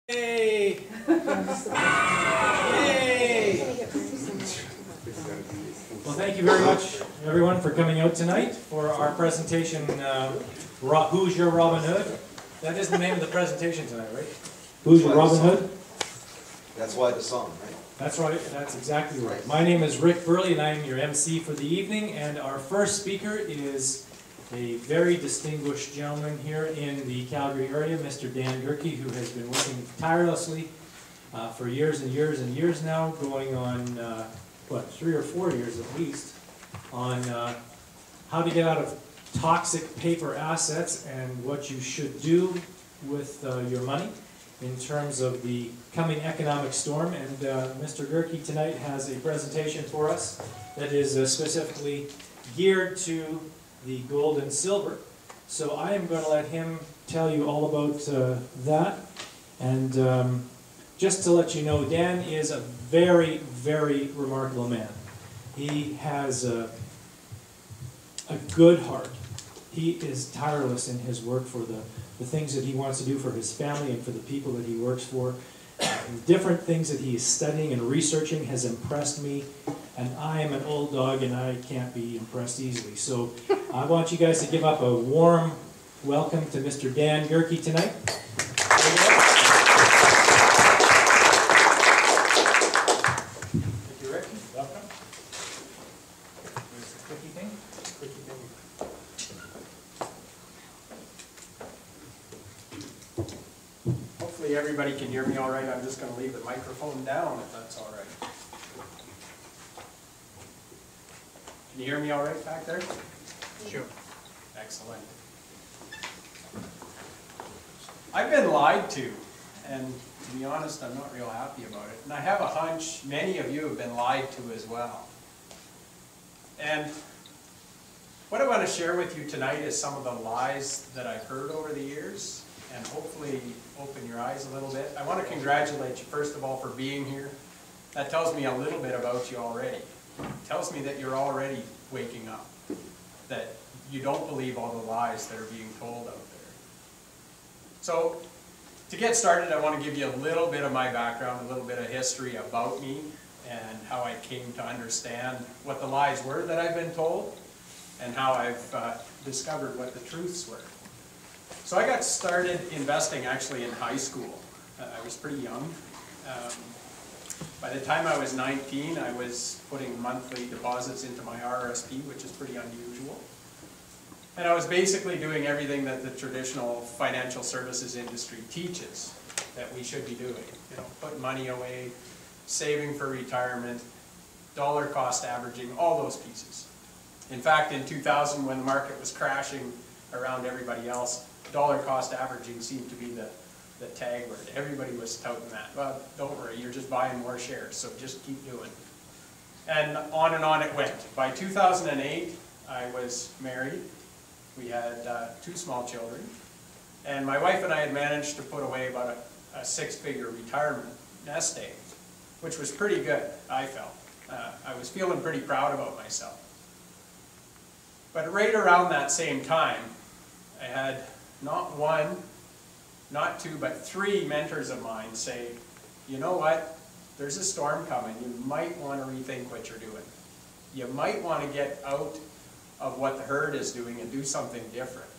Yay! Yay! Well, thank you very much, everyone, for coming out tonight for our presentation, Who's Your Robin Hood? That is the name of the presentation tonight, right? Who's Your Robin Hood? That's why the song, right? That's right, that's exactly right. My name is Rick Burley, and I'm your MC for the evening, and our first speaker is a very distinguished gentleman here in the Calgary area, Mr. Dan Giercke, who has been working tirelessly for years and years and years now, going on, 3 or 4 years at least, on how to get out of toxic paper assets and what you should do with your money in terms of the coming economic storm. And Mr. Giercke tonight has a presentation for us that is specifically geared to the gold and silver. So I am going to let him tell you all about that. And just to let you know, Dan is a very, very remarkable man. He has a good heart. He is tireless in his work for the things that he wants to do for his family and for the people that he works for. Different things that he is studying and researching has impressed me, and I am an old dog and I can't be impressed easily. So I want you guys to give up a warm welcome to Mr. Dan Giercke tonight. Thank you, Rick. Welcome. There's the clicky thing. Clicky thing. Hopefully everybody can hear me all right. I'm just going to leave the microphone down if that's all right. Can you hear me all right back there? Sure. Excellent. I've been lied to, and to be honest, I'm not real happy about it. And I have a hunch many of you have been lied to as well. And what I want to share with you tonight is some of the lies that I've heard over the years, and hopefully open your eyes a little bit. I want to congratulate you, first of all, for being here. That tells me a little bit about you already. It tells me that you're already waking up, that you don't believe all the lies that are being told out there. So, to get started, I want to give you a little bit of my background, a little bit of history about me, and how I came to understand what the lies were that I've been told, and how I've discovered what the truths were. So I got started investing actually in high school. I was pretty young. By the time I was 19, I was putting monthly deposits into my RRSP, which is pretty unusual. And I was basically doing everything that the traditional financial services industry teaches that we should be doing. You know, putting money away, saving for retirement, dollar cost averaging, all those pieces. In fact, in 2000, when the market was crashing around everybody else, dollar cost averaging seemed to be the tag word. Everybody was touting that. Well, don't worry, you're just buying more shares, so just keep doing. And on it went. By 2008, I was married. We had 2 small children. And my wife and I had managed to put away about a 6-figure retirement nest egg, which was pretty good, I felt. I was feeling pretty proud about myself. But right around that same time, I had not 1, not 2, but 3 mentors of mine say, you know what, there's a storm coming. You might want to rethink what you're doing. You might want to get out of what the herd is doing and do something different.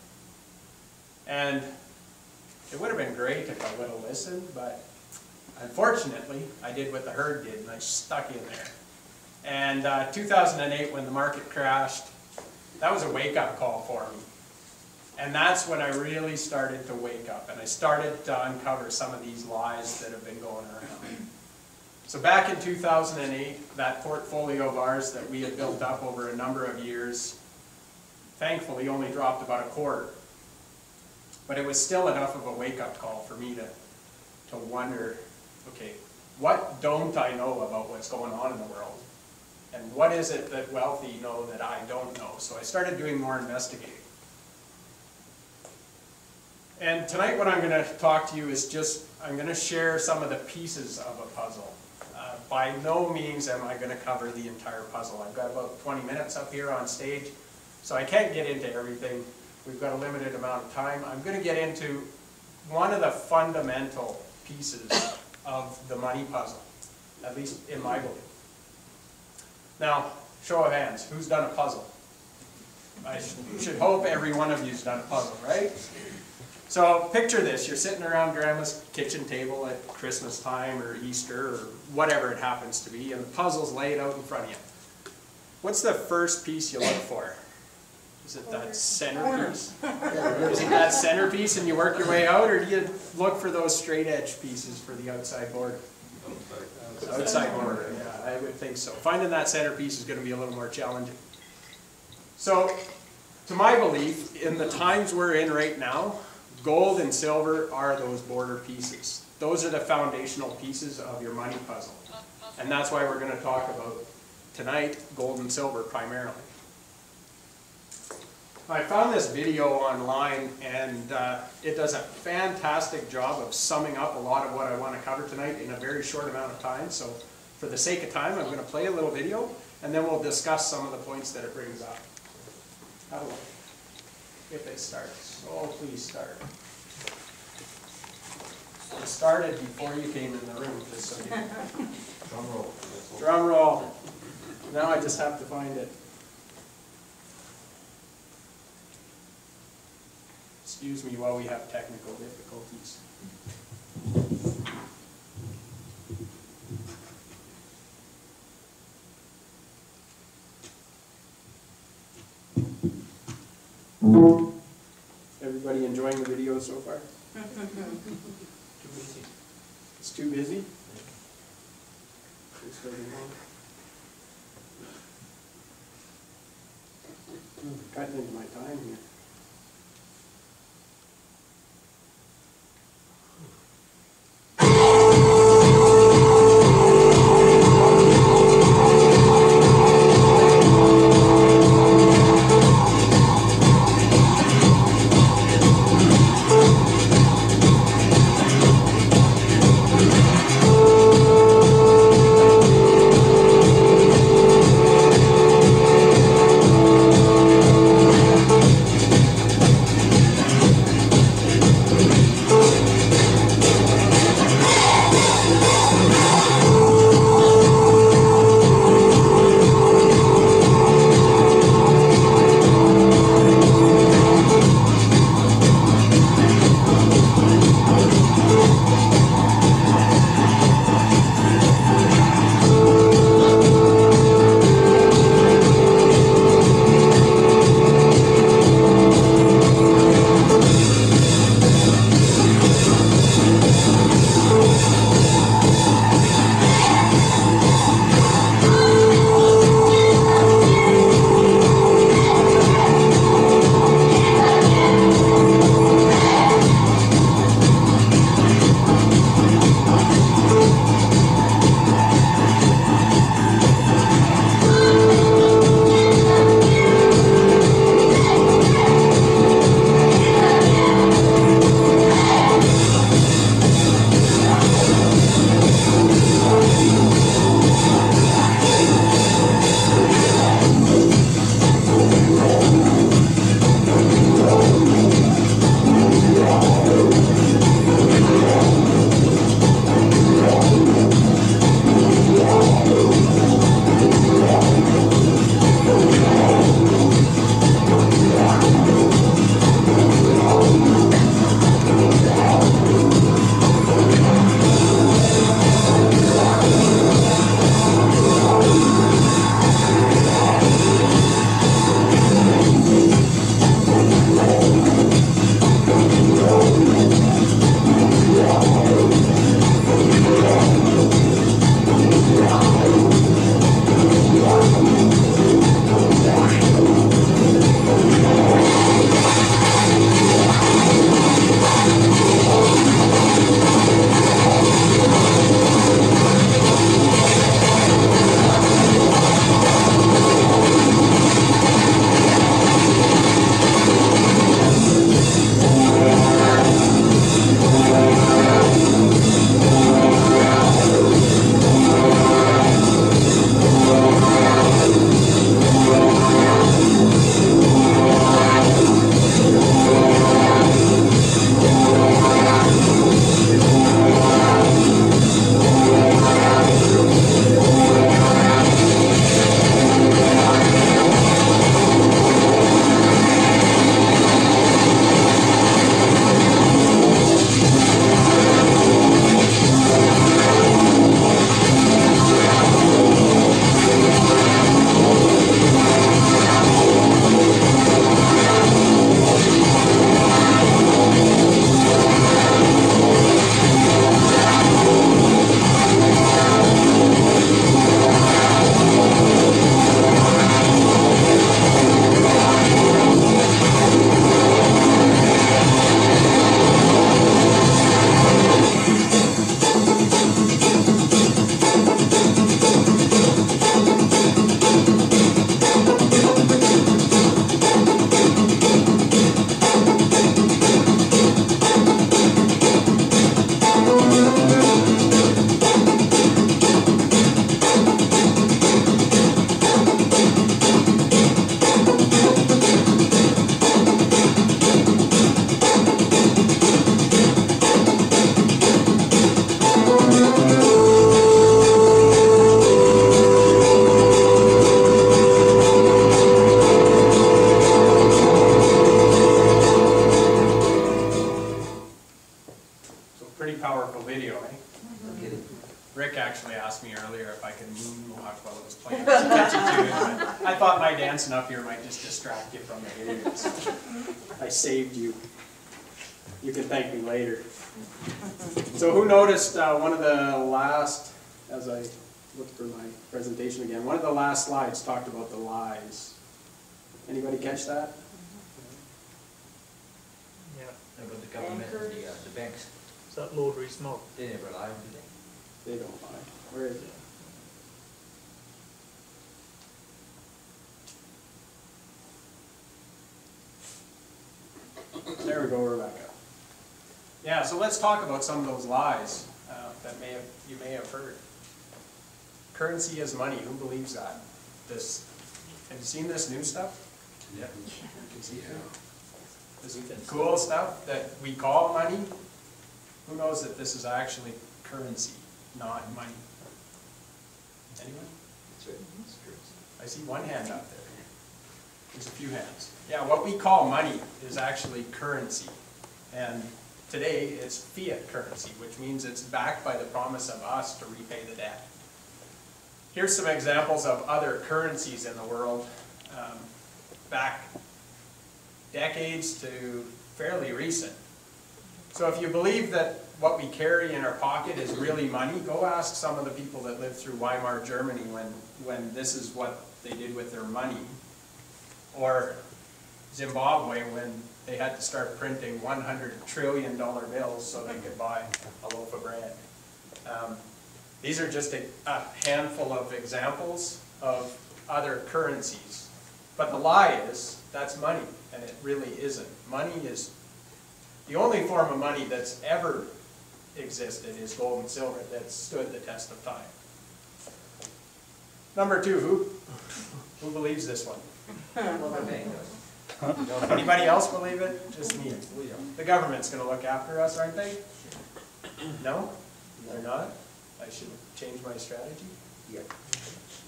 And it would have been great if I would have listened, but unfortunately, I did what the herd did, and I stuck in there. And 2008, when the market crashed, that was a wake-up call for me. And that's when I really started to wake up, and I started to uncover some of these lies that have been going around. So back in 2008, that portfolio of ours that we had built up over a number of years, thankfully only dropped about a quarter. But it was still enough of a wake-up call for me to wonder, okay, what don't I know about what's going on in the world? And what is it that wealthy know that I don't know? So I started doing more investigating. And tonight what I'm going to talk to you is I'm going to share some of the pieces of a puzzle. By no means am I going to cover the entire puzzle. I've got about 20 minutes up here on stage, so I can't get into everything. We've got a limited amount of time. I'm going to get into one of the fundamental pieces of the money puzzle, at least in my belief. Now, show of hands, who's done a puzzle? I should hope every one of you's done a puzzle, right? So picture this, you're sitting around grandma's kitchen table at Christmas time or Easter or whatever it happens to be, and the puzzle's laid out in front of you. What's the first piece you look for? Is it that centerpiece? Is it that centerpiece and you work your way out, or do you look for those straight edge pieces for the outside border? Outside border, yeah, I would think so. Finding that centerpiece is going to be a little more challenging. So, to my belief, in the times we're in right now, gold and silver are those border pieces. Those are the foundational pieces of your money puzzle. And that's why we're going to talk about tonight, gold and silver primarily. I found this video online, and it does a fantastic job of summing up a lot of what I want to cover tonight in a very short amount of time. So for the sake of time, I'm going to play a little video, and then we'll discuss some of the points that it brings up. Have a look. If it starts. Oh, please start. It started before you came in the room, just so you know. Drum roll. Drum roll. Now I just have to find it. Excuse me while we have technical difficulties. Everybody enjoying the video so far? Too busy. It's too busy? Cutting into my time here. video, eh? No kidding. Rick actually asked me earlier if I could moonwalk while it was playing. Attention to it, but I thought my dancing up here might just distract you from the video. So I saved you. You can thank me later. So who noticed one of the last, as I look for my presentation again, one of the last slides talked about the lies. Anybody catch that? Yeah, About the government and the banks, is that Lord Rees-Mogg? they never lie, do they? They don't lie. Where is it? There we go, Rebecca. Yeah, so let's talk about some of those lies that you may have heard. Currency is money. Who believes that? Have you seen this new stuff? Yeah. This cool stuff that we call money? Who knows that this is actually currency, not money? Anyone? That's right, that's true. I see one hand up there. There's a few hands. Yeah, what we call money is actually currency. And today it's fiat currency, which means it's backed by the promise of us to repay the debt. Here's some examples of other currencies in the world, back decades to fairly recent. So if you believe that what we carry in our pocket is really money, go ask some of the people that lived through Weimar Germany when this is what they did with their money. Or Zimbabwe when they had to start printing $100 trillion bills so they could buy a loaf of bread. These are just a handful of examples of other currencies. But the lie is, that's money, and it really isn't. Money is, the only form of money that's ever existed is gold and silver that stood the test of time. Number two, who believes this one? Well, the bank does. Anybody else believe it? Just me. We don't. The government's going to look after us, aren't they? No? They're not? I should change my strategy? Yeah.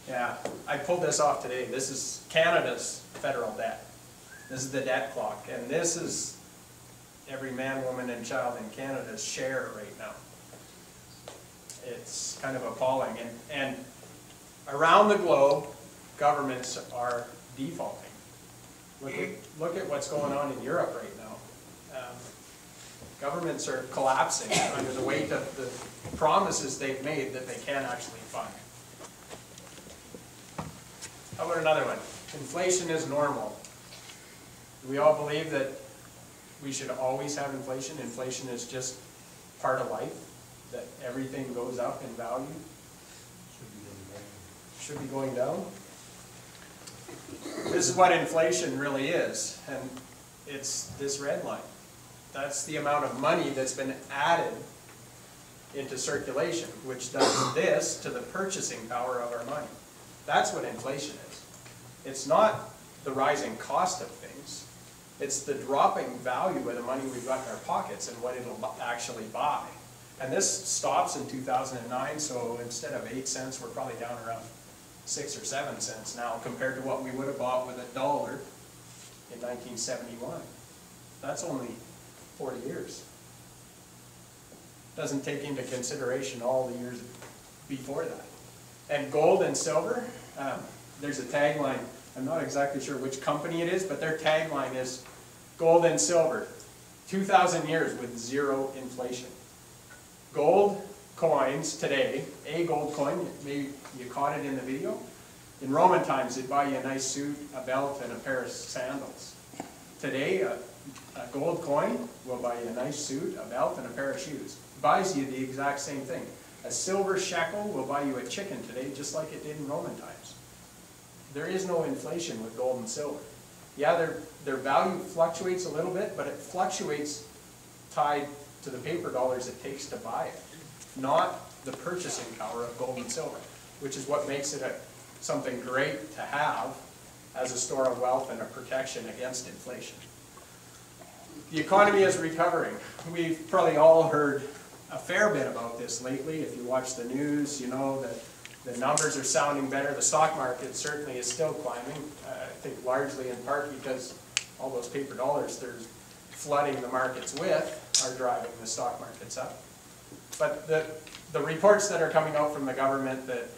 Yeah, I pulled this off today. This is Canada's federal debt. This is the debt clock, and this is every man, woman, and child in Canada's share right now. It's kind of appalling, and around the globe, governments are defaulting. Look at what's going on in Europe right now. Governments are collapsing under the weight of the promises they've made that they can't actually fund. How about another one? Inflation is normal. Do we all believe that we should always have inflation? Inflation is just part of life, that everything goes up in value? Should be going down. This is what inflation really is, and it's this red line. That's the amount of money that's been added into circulation, which does this to the purchasing power of our money. That's what inflation is. It's not the rising cost of things. It's the dropping value of the money we've got in our pockets and what it'll actually buy. And this stops in 2009, so instead of 8 cents, we're probably down around 6 or 7 cents now compared to what we would have bought with $1 in 1971. That's only 40 years. Doesn't take into consideration all the years before that. And gold and silver, there's a tagline. I'm not exactly sure which company it is, but their tagline is gold and silver, 2,000 years with zero inflation. Gold coins today, a gold coin, maybe you caught it in the video. In Roman times, it'd buy you a nice suit, a belt, and a pair of sandals. Today, a gold coin will buy you a nice suit, a belt, and a pair of shoes. It buys you the exact same thing. A silver shekel will buy you a chicken today, just like it did in Roman times. There is no inflation with gold and silver. Yeah, their value fluctuates a little bit, but it fluctuates tied to the paper dollars it takes to buy it, not the purchasing power of gold and silver, which is what makes it something great to have as a store of wealth and a protection against inflation. The economy is recovering. We've probably all heard a fair bit about this lately. If you watch the news, you know that the numbers are sounding better. The stock market certainly is still climbing, I think largely in part because all those paper dollars they're flooding the markets with are driving the stock markets up. But the reports that are coming out from the government that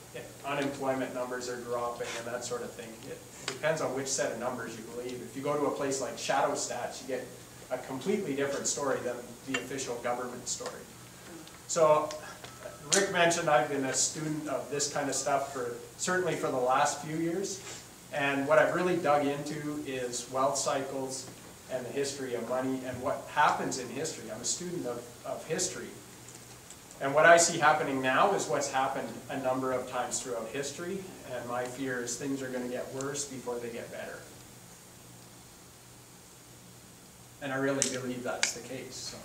unemployment numbers are dropping and that sort of thing, it depends on which set of numbers you believe. If you go to a place like Shadow Stats, you get a completely different story than the official government story. So Rick mentioned I've been a student of this kind of stuff certainly for the last few years. And what I've really dug into is wealth cycles and the history of money and what happens in history. I'm a student of history. And what I see happening now is what's happened a number of times throughout history. And my fear is things are going to get worse before they get better. And I really believe that's the case. So.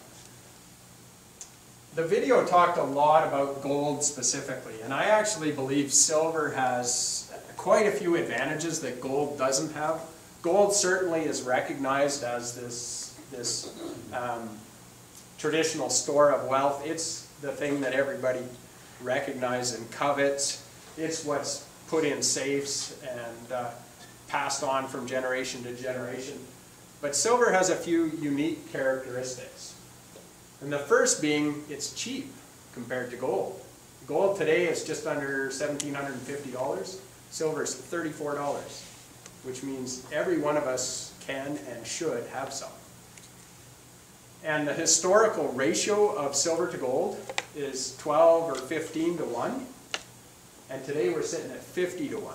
The video talked a lot about gold specifically, and I actually believe silver has quite a few advantages that gold doesn't have. Gold certainly is recognized as this traditional store of wealth. It's the thing that everybody recognizes and covets. It's what's put in safes and passed on from generation to generation. But silver has a few unique characteristics. And the first being, it's cheap compared to gold. Gold today is just under $1,750. Silver is $34, which means every one of us can and should have some. And the historical ratio of silver to gold is 12 or 15 to 1. And today we're sitting at 50 to 1.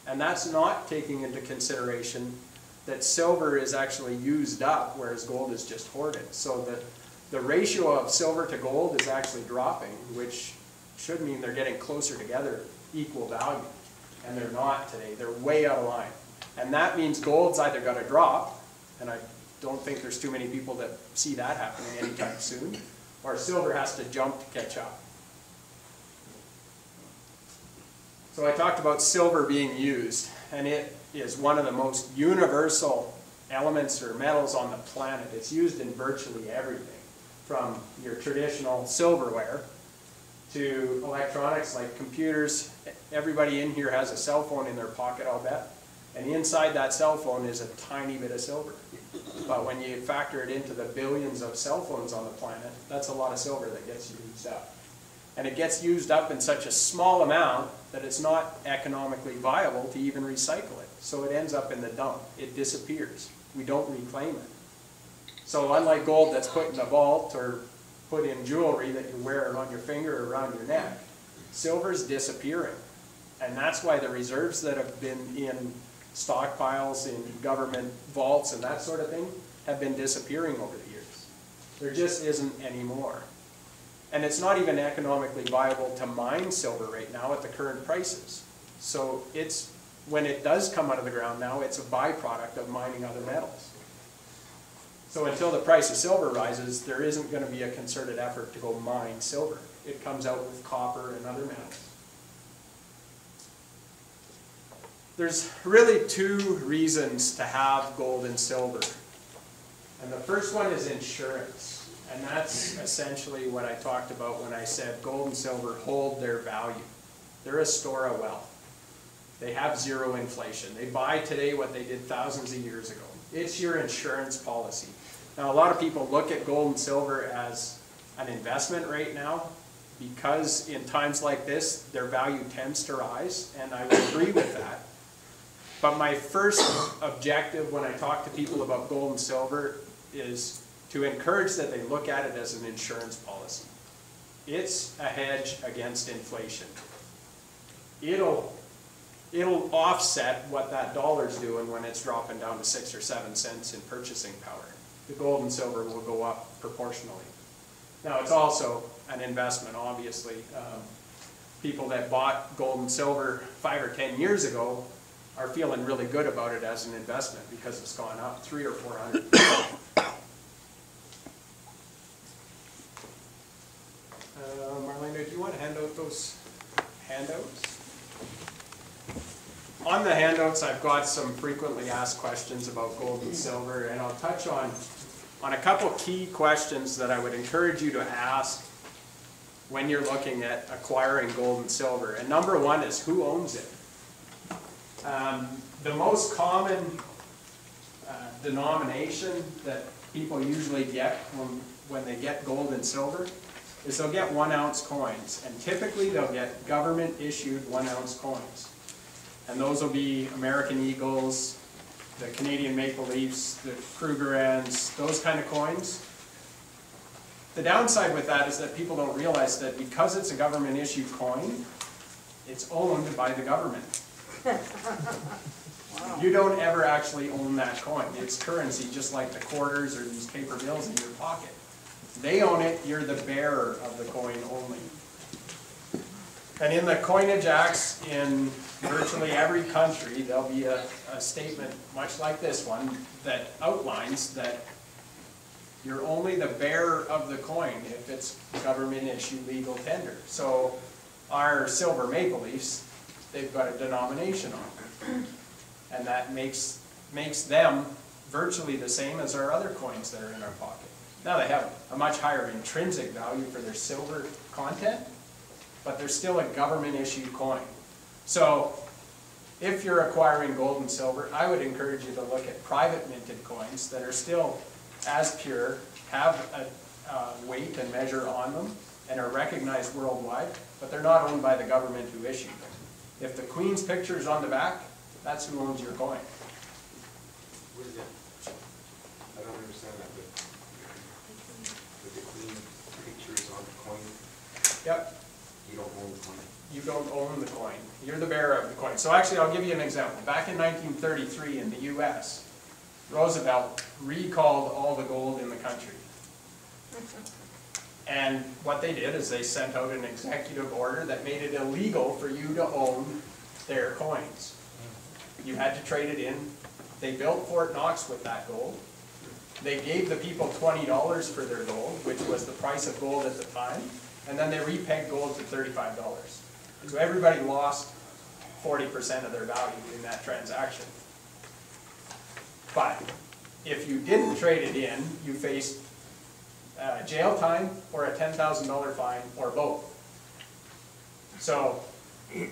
And that's not taking into consideration that silver is actually used up, whereas gold is just hoarded. So the ratio of silver to gold is actually dropping, which should mean they're getting closer together, equal value. And they're not today. They're way out of line. And that means gold's either got to drop, and I don't think there's too many people that see that happening anytime soon, or silver has to jump to catch up. So I talked about silver being used, and it is one of the most universal elements or metals on the planet. It's used in virtually everything, from your traditional silverware to electronics like computers. Everybody in here has a cell phone in their pocket, I'll bet. And inside that cell phone is a tiny bit of silver. But when you factor it into the billions of cell phones on the planet, that's a lot of silver that gets used up. And it gets used up in such a small amount that it's not economically viable to even recycle it. So it ends up in the dump. It disappears. We don't reclaim it. So unlike gold that's put in a vault or put in jewelry that you wear on your finger or around your neck, silver's disappearing. And that's why the reserves that have been in stockpiles, in government vaults and that sort of thing, have been disappearing over the years. There just isn't any more. And it's not even economically viable to mine silver right now at the current prices. So when it does come out of the ground now, it's a byproduct of mining other metals. So until the price of silver rises, there isn't going to be a concerted effort to go mine silver. It comes out with copper and other metals. There's really two reasons to have gold and silver. And the first one is insurance. And that's essentially what I talked about when I said gold and silver hold their value. They're a store of wealth. They have zero inflation. They buy today what they did thousands of years ago. It's your insurance policy. Now, a lot of people look at gold and silver as an investment right now because in times like this, their value tends to rise, and I would agree with that. But my first objective when I talk to people about gold and silver is to encourage that they look at it as an insurance policy. It's a hedge against inflation. It'll offset what that dollar's doing when it's dropping down to 6 or 7 cents in purchasing power. The gold and silver will go up proportionally. Now, it's also an investment, obviously. People that bought gold and silver 5 or 10 years ago are feeling really good about it as an investment because it's gone up 300 or 400%. Marlena, do you want to hand out those handouts? On the handouts, I've got some frequently asked questions about gold and silver, and I'll touch on a couple key questions that I would encourage you to ask when you're looking at acquiring gold and silver. And number one is, who owns it? The most common denomination that people usually get when they get gold and silver is they'll get 1 ounce coins, and typically they'll get government issued 1 ounce coins. And those will be American Eagles, the Canadian Maple Leafs, the Krugerrands, those kind of coins. The downside with that is that people don't realize that because it's a government issued coin, it's owned by the government. You don't ever actually own that coin. It's currency, just like the quarters or these paper bills in your pocket. They own it, you're the bearer of the coin only. And in the coinage acts in virtually every country, there'll be a statement, much like this one, that outlines that you're only the bearer of the coin if it's government issue legal tender. So our silver Maple Leafs, they've got a denomination on them. And that makes them virtually the same as our other coins that are in our pocket. Now they have a much higher intrinsic value for their silver content, but they're still a government issued coin. So if you're acquiring gold and silver, I would encourage you to look at private minted coins that are still as pure, have a weight and measure on them, and are recognized worldwide, but they're not owned by the government who issued them. If the Queen's picture is on the back, that's who owns your coin. What is it? I don't understand that, but the Queen picture is on the coin, Yep, you don't own the coin. you don't own the coin. You're the bearer of the coin. So actually, I'll give you an example. Back in 1933 in the US, Roosevelt recalled all the gold in the country. And what they did is they sent out an executive order that made it illegal for you to own their coins. You had to trade it in. They built Fort Knox with that gold. They gave the people $20 for their gold, which was the price of gold at the time. And then they repegged gold to $35. So everybody lost 40% of their value in that transaction. But if you didn't trade it in, you faced jail time or a $10,000 fine or both. So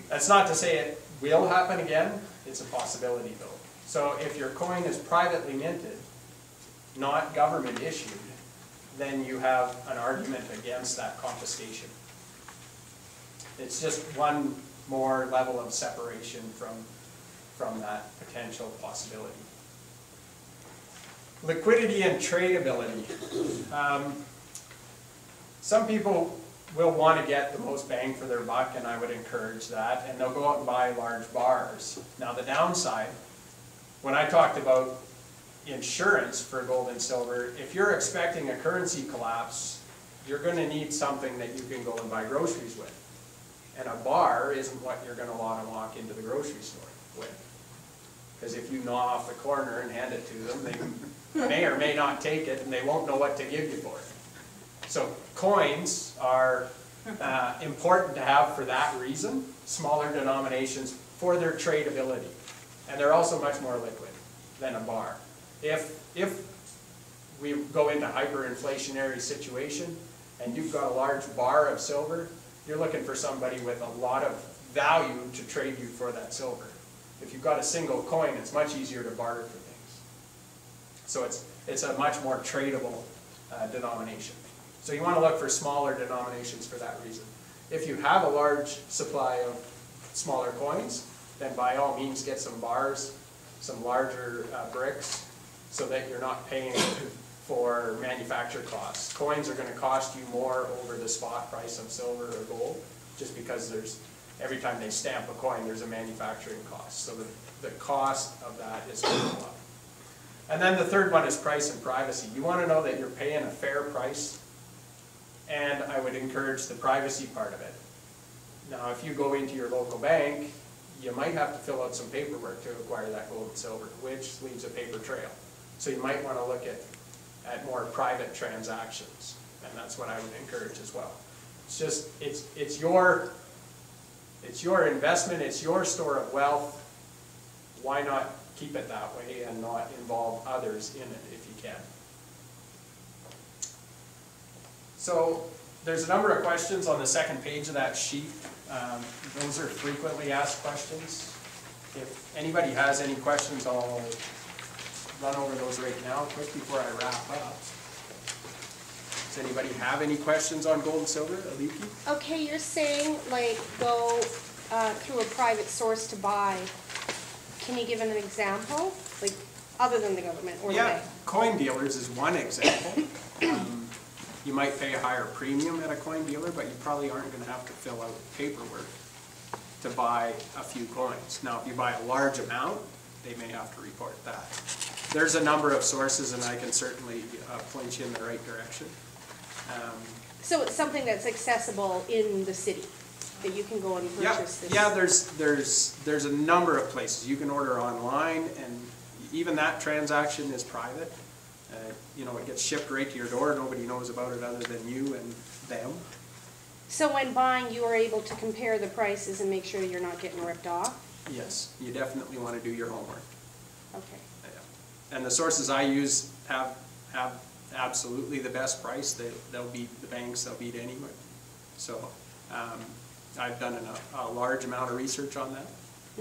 that's not to say it will happen again. It's a possibility though. So if your coin is privately minted, not government issued, then you have an argument against that confiscation. It's just one more level of separation from that potential possibility. Liquidity and tradability. Some people will want to get the most bang for their buck, and I would encourage that, and they'll go out and buy large bars. Now the downside, when I talked about insurance for gold and silver, if you're expecting a currency collapse, you're going to need something that you can go and buy groceries with. And a bar isn't what you're going to want to walk into the grocery store with. Because if you gnaw off the corner and hand it to them, they may or may not take it, and they won't know what to give you for it. So coins are important to have for that reason, smaller denominations for their tradability. And they're also much more liquid than a bar. If we go into hyperinflationary situation and you've got a large bar of silver, you're looking for somebody with a lot of value to trade you for that silver. If you've got a single coin, it's much easier to barter for things. So it's a much more tradable denomination. So you want to look for smaller denominations for that reason. If you have a large supply of smaller coins, then by all means get some bars, some larger bricks, so that you're not paying for manufacture costs. Coins are going to cost you more over the spot price of silver or gold, just because every time they stamp a coin, there's a manufacturing cost. So the cost of that is going to go up. And then the third one is price and privacy. You want to know that you're paying a fair price, and I would encourage the privacy part of it. Now, if you go into your local bank, you might have to fill out some paperwork to acquire that gold and silver, which leaves a paper trail. So you might want to look at more private transactions, and that's what I would encourage as well. It's just, it's your investment, it's your store of wealth. Why not keep it that way and not involve others in it if you can? So there's a number of questions on the second page of that sheet. Those are frequently asked questions. If anybody has any questions, I'll run over those right now quick before I wrap up. Does anybody have any questions on gold and silver, Aliki? Okay, you're saying like go through a private source to buy. Can you give an example? Like other than the government or the Yeah, bank? coin dealers is one example. You might pay a higher premium at a coin dealer, but you probably aren't gonna have to fill out paperwork to buy a few coins. Now, if you buy a large amount, they may have to report that. There's a number of sources, and I can certainly point you in the right direction. So it's something that's accessible in the city, that you can go and Yeah, purchase this? yeah. There's a number of places you can order online, and even that transaction is private. You know, it gets shipped right to your door. Nobody knows about it other than you and them. So when buying, you are able to compare the prices and make sure you're not getting ripped off? Yes, you definitely want to do your homework. Okay. Yeah. And the sources I use have absolutely the best price. They'll beat the banks. They'll beat anyone. So I've done a large amount of research on that.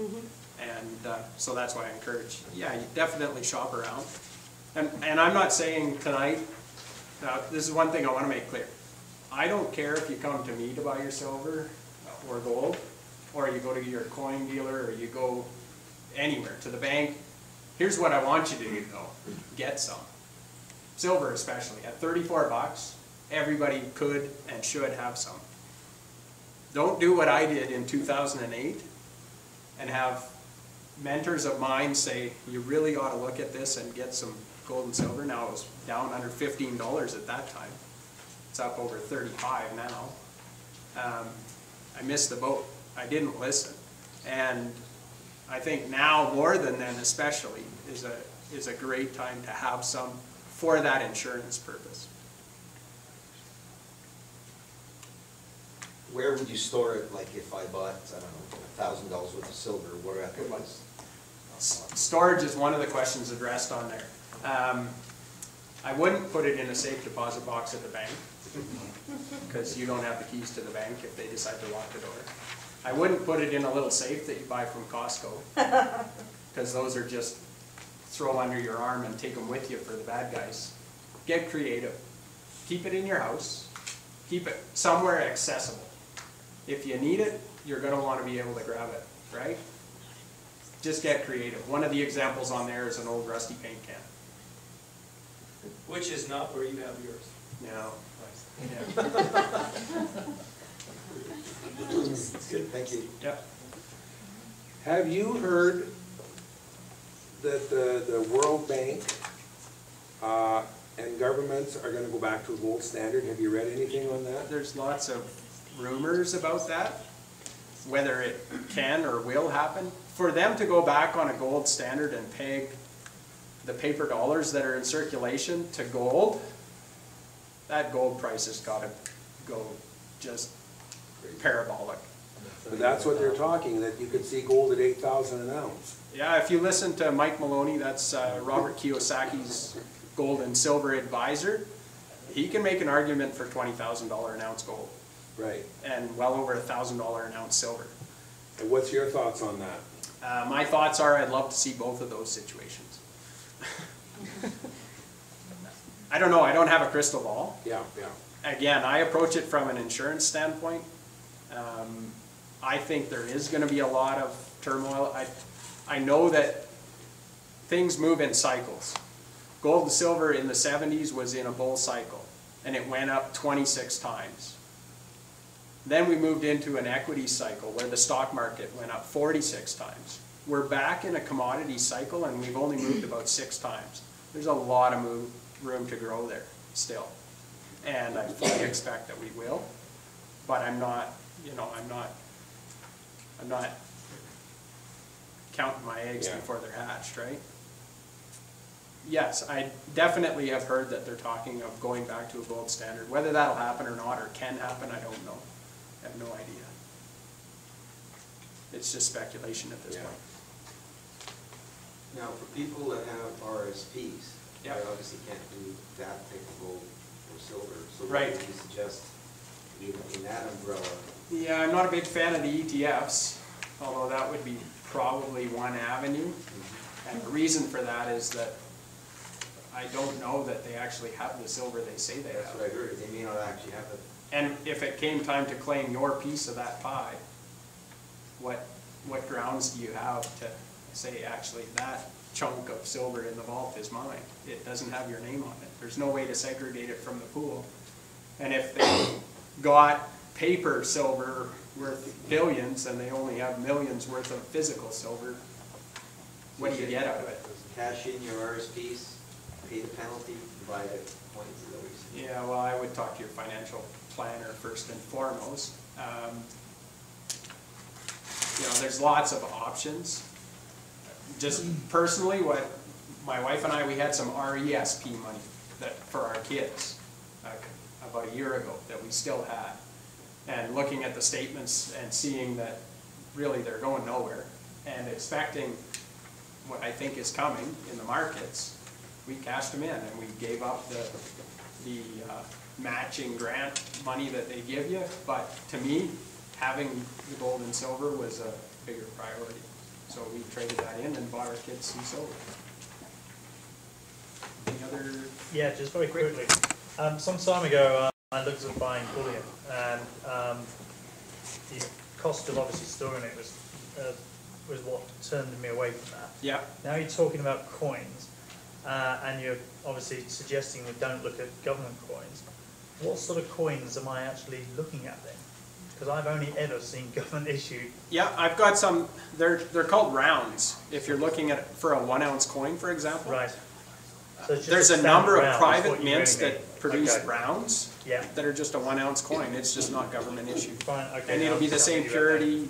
Mm-hmm. And so that's why I encourage, yeah, you definitely shop around. And I'm not saying tonight, this is one thing I want to make clear. I don't care if you come to me to buy your silver or gold, or you go to your coin dealer, or you go anywhere, to the bank. Here's what I want you to do though, get some. Silver especially, at 34 bucks, everybody could and should have some. Don't do what I did in 2008 and have mentors of mine say, you really ought to look at this and get some gold and silver. Now it was down under $15 at that time. It's up over 35 now. I missed the boat. I didn't listen. And I think now more than then especially is a great time to have some for that insurance purpose. Where would you store it, like if I bought, I don't know, $1,000 worth of silver, where at the price? Storage is one of the questions addressed on there. I wouldn't put it in a safe deposit box at the bank, because you don't have the keys to the bank if they decide to lock the door. I wouldn't put it in a little safe that you buy from Costco, because those are just throw under your arm and take them with you for the bad guys. Get creative. Keep it in your house. Keep it somewhere accessible. If you need it, you're going to want to be able to grab it, right? Just get creative. One of the examples on there is an old rusty paint can. Which is not where you have yours. No. Good, thank you. Yeah. Have you heard that the World Bank and governments are going to go back to a gold standard? Have you read anything on that? There's lots of rumors about that, whether it can or will happen. For them to go back on a gold standard and peg the paper dollars that are in circulation to gold, that gold price has got to go just parabolic. But that's what they're talking, that you could see gold at 8,000 an ounce. Yeah, if you listen to Mike Maloney, that's Robert Kiyosaki's gold and silver advisor, he can make an argument for $20,000 an ounce gold. Right. And well over $1,000 an ounce silver. And what's your thoughts on that? My thoughts are I'd love to see both of those situations. I don't know, I don't have a crystal ball. Yeah, yeah. Again, I approach it from an insurance standpoint. I think there is going to be a lot of turmoil. I know that things move in cycles. Gold and silver in the 70s was in a bull cycle, and it went up 26 times. Then we moved into an equity cycle where the stock market went up 46 times. We're back in a commodity cycle, and we've only moved about 6 times. There's a lot of room to grow there still. And I fully expect that we will, but I'm not, I'm not counting my eggs before they're hatched, right? Yes, I definitely have heard that they're talking of going back to a gold standard. Whether that'll happen or not, or can happen, I don't know. I have no idea. It's just speculation at this point. Now, for people that have RSPs, they Yep. obviously can't do that type of gold or silver. So Right. what would you suggest in that umbrella? Yeah, I'm not a big fan of the ETFs, although that would be probably one avenue. And the reason for that is that I don't know that they actually have the silver they say they That's have. what I heard, they may not actually have it. And if it came time to claim your piece of that pie, what grounds do you have to say, actually, that chunk of silver in the vault is mine? It doesn't have your name on it. There's no way to segregate it from the pool. And if they got paper silver worth billions and they only have millions worth of physical silver, what do you get out of it? Cash in your RSPs, pay the penalty, buy the coins, is that what you said? Yeah, well, I would talk to your financial planner first and foremost. You know, there's lots of options. Just personally, what my wife and I, we had some RESP money that for our kids about a year ago that we still had. And looking at the statements and seeing that really they're going nowhere and expecting what I think is coming in the markets, we cashed them in and we gave up the matching grant money that they give you. But to me, having the gold and silver was a bigger priority. So we traded that in and bought our kids some silver. Any other? Yeah, just very quickly. Some time ago, I looked at buying bullion, and the cost of obviously storing it was what turned me away from that. Yeah. Now you're talking about coins, and you're obviously suggesting we don't look at government coins. What sort of coins am I actually looking at then? Because I've only ever seen government issued. Yeah, I've got some, they're called rounds. If you're looking at for a 1 ounce coin, for example. Right. So it's just There's a standard number round of is private what you mints really mean. that produce Okay. rounds Yeah. that are just a 1 ounce coin. It's just not government issued. Fine, okay. And it'll now be the I'm same happy with that. purity,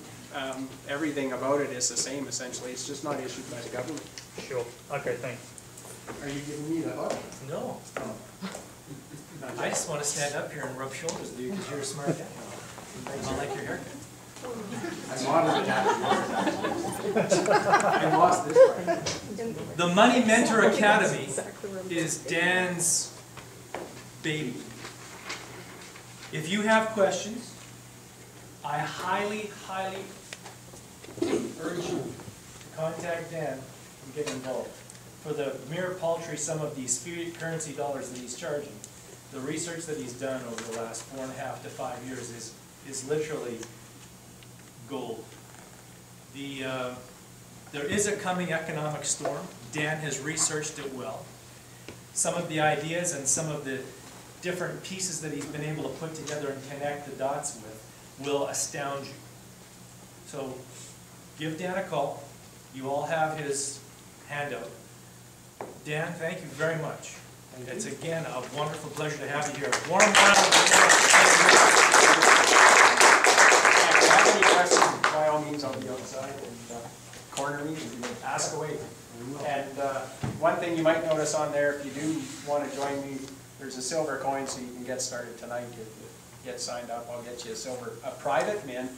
everything about it is the same essentially. It's just not issued by the government. Sure. Okay, thank you. Are you giving me the hook? No, I just want to stand up here and rub shoulders with you because you're a smart guy. I like your haircut. I modeled it I lost this part. The Money Mentor Academy is Dan's baby. If you have questions, I highly, highly urge you to contact Dan and get involved. For the mere paltry sum of these fiat currency dollars that he's charging, the research that he's done over the last 4.5 to 5 years is literally gold. There is a coming economic storm. Dan has researched it well. Some of the ideas and some of the different pieces that he's been able to put together and connect the dots with will astound you. So give Dan a call. You all have his handout. Dan, thank you very much. It's again a wonderful pleasure to have you here. Warm round of applause. If you have any questions, by all means, I'll be outside and corner me and ask away. And one thing you might notice on there, if you do want to join me, there's a silver coin so you can get started tonight. If you get signed up, I'll get you a private mint